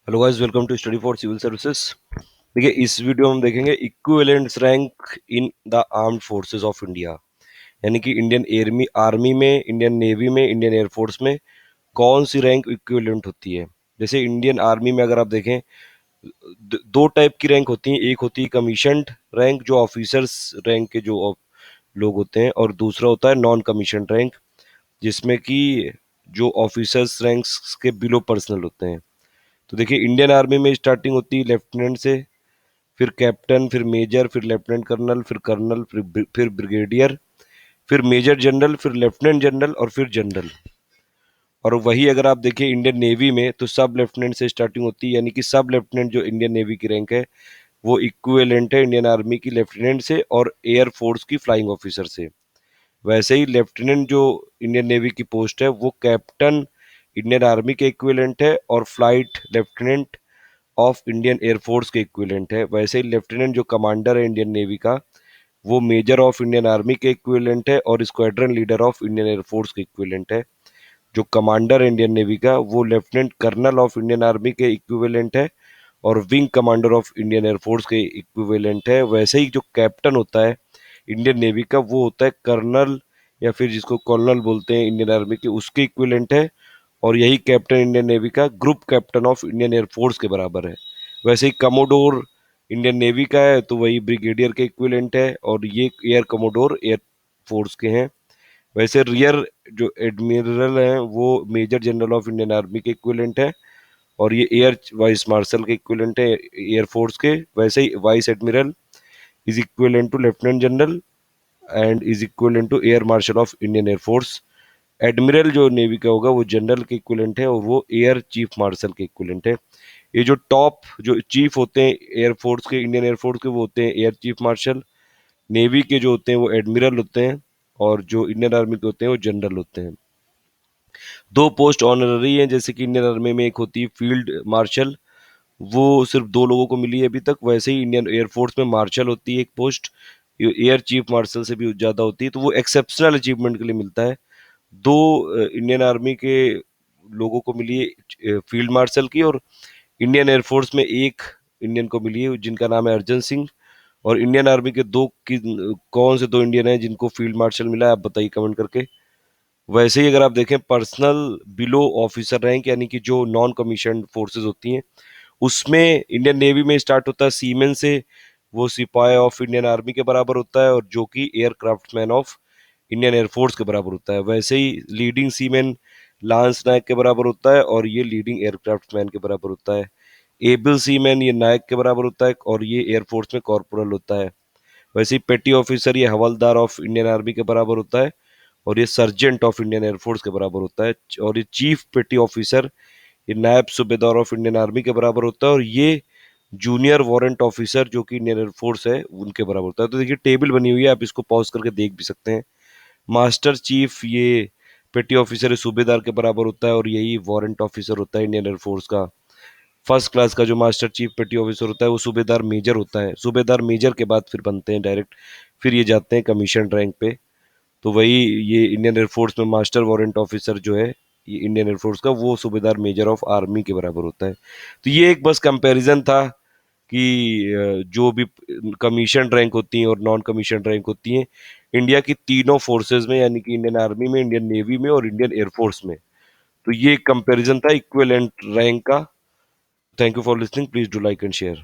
Hello guys, welcome to study for civil services. देखिए, इस video में हम देखेंगे equivalents rank in the armed forces of India. यानी कि इंडियन एयरमी आर्मी में, इंडियन नेवी में, इंडियन एयरफोर्स में कौन सी रैंक इक्विवेलेंट होती है। जैसे इंडियन आर्मी में अगर आप देखें, दो टाइप की रैंक होती है। एक होती है कमीशन्ड रैंक, जो ऑफिसर्स रैंक के जो लोग होते हैं, और दूसरा होता है नॉन कमीशन्ड रैंक, जिसमें कि जो ऑफिसर्स रैंक्स के बिलो पर्सनल होते हैं। तो देखिए, इंडियन आर्मी में स्टार्टिंग होती है लेफ्टिनेंट से, फिर कैप्टन, फिर मेजर, फिर लेफ्टिनेंट कर्नल, फिर कर्नल, फिर ब्रिगेडियर, फिर मेजर जनरल, फिर लेफ्टिनेंट जनरल, और फिर जनरल। और वही अगर आप देखिए इंडियन नेवी में, तो सब लेफ्टिनेंट से स्टार्टिंग होती है। यानी कि सब लेफ्टिनेंट जो इंडियन नेवी की रैंक है, वो इक्विवेलेंट है इंडियन आर्मी की लेफ्टिनेंट से और एयर फोर्स की फ्लाइंग ऑफिसर से। वैसे ही लेफ्टिनेंट जो इंडियन नेवी की पोस्ट है, वो कैप्टन इंडियन आर्मी के इक्विवेलेंट है और flight lieutenant of Indian air force के इक्विवेलेंट है। वैसे ही लेफ्टिनेंट जो कमांडर है इंडियन नेवी का, वो मेजर ऑफ इंडियन आर्मी के इक्विवेलेंट है और squadron leader of Indian air force के इक्विवेलेंट है। जो कमांडर है इंडियन नेवी का, वो lieutenant kernel of Indian army के इक्विवेलेंट है और wing commander of Indian air force के इक्विवेलेंट है। वैसे ही जो कैप्टन होता है इंडियन नेवी का, वो होता है कर्नल, या फिर जिसको कॉलोनल बोलते हैं इंडियन आर्मी के, उसके इक्विवेलेंट है। और यही कैप्टन इंडियन नेवी का group captain of Indian air force के बराबर है। वैसे ही कमोडोर इंडियन नेवी का है, तो वही ब्रिगेडियर के इक्विवेलेंट है, और ये एयर कमोडोर एयर फोर्स के हैं। वैसे रियर जो एडमिरल हैं, वो major general of Indian army के इक्विवेलेंट है, और ये एयर वाइस मार्शल के इक्विवेलेंट है एयर फोर्स के। वैसे ही vice admiral is equivalent to lieutenant general and is equivalent to air marshal of Indian air force. Admiral जो नेवी का होगा, वो जनरल के इक्विवेलेंट है और वो एयर चीफ मार्शल के इक्विवेलेंट है। ये जो टॉप जो चीफ होते हैं एयरफोर्स के, इंडियन एयरफोर्स के, वो होते हैं एयर चीफ मार्शल। नेवी के जो होते हैं वो एडमिरल होते हैं, और जो इंडियन आर्मी के होते हैं वो जनरल होते हैं। दो पोस्ट ऑनररी हैं, जैसे कि इंडियन आर्मी में एक होती है फील्ड मार्शल, वो सिर्फ दो लोगों को मिली है अभी तक। वैसे ही इंडियन एयरफोर्स में मार्शल होती है एक पोस्ट, एयर चीफ मार्शल से भी ज़्यादा होती है, तो वो एक्सेप्शनल अचीवमेंट के लिए मिलता है। दो इंडियन आर्मी के लोगों को मिली है फील्ड मार्शल की, और इंडियन एयरफोर्स में एक इंडियन को मिली है जिनका नाम है अर्जन सिंह। और इंडियन आर्मी के दो की कौन से दो इंडियन हैं जिनको फील्ड मार्शल मिला है, आप बताइए कमेंट करके। वैसे ही अगर आप देखें पर्सनल बिलो ऑफिसर रैंक, यानी कि जो नॉन कमीशन फोर्सेज होती हैं, उसमें इंडियन नेवी में स्टार्ट होता है सीमेन से, वो सिपाही ऑफ इंडियन आर्मी के बराबर होता है, और जो कि एयरक्राफ्टमैन ऑफ इंडियन एयरफोर्स के बराबर होता है। वैसे ही लीडिंग सीमेन लांस नायक के बराबर होता है, और ये लीडिंग एयरक्राफ्टमैन के बराबर होता है। एबल सीमैन ये नायक के बराबर होता है, और ये एयरफोर्स में कॉर्पोरल होता है। वैसे ही पेटी ऑफिसर ये हवलदार ऑफ इंडियन आर्मी के बराबर होता है, और ये सर्जेंट ऑफ इंडियन एयरफोर्स के बराबर होता है। और ये चीफ पेटी ऑफिसर ये नायब सूबेदार ऑफ इंडियन आर्मी के बराबर होता है, और ये जूनियर वारंट ऑफिसर जो कि इंडियन एयरफोर्स है उनके बराबर होता है। तो देखिए टेबल बनी हुई है, आप इसको पॉज करके देख भी सकते हैं। मास्टर चीफ ये पेटी ऑफिसर है, सूबेदार के बराबर होता है, और यही वारंट ऑफिसर होता है इंडियन एयरफोर्स का। फर्स्ट क्लास का जो मास्टर चीफ पेटी ऑफिसर होता है, वो सूबेदार मेजर होता है। सूबेदार मेजर के बाद फिर बनते हैं डायरेक्ट, फिर ये जाते हैं कमीशन रैंक पे। तो वही ये इंडियन एयरफोर्स में मास्टर वारंट ऑफिसर जो है, ये इंडियन एयरफोर्स का, वो सूबेदार मेजर ऑफ आर्मी के बराबर होता है। तो ये एक बस कंपैरिजन था कि जो भी कमीशन रैंक होती हैं और नॉन कमीशन रैंक होती हैं इंडिया की तीनों फोर्सेज में, यानी कि इंडियन आर्मी में, इंडियन नेवी में और इंडियन एयरफोर्स में। तो ये एक कंपैरिजन था इक्विवेलेंट रैंक का। Thank you for listening, please do like and share.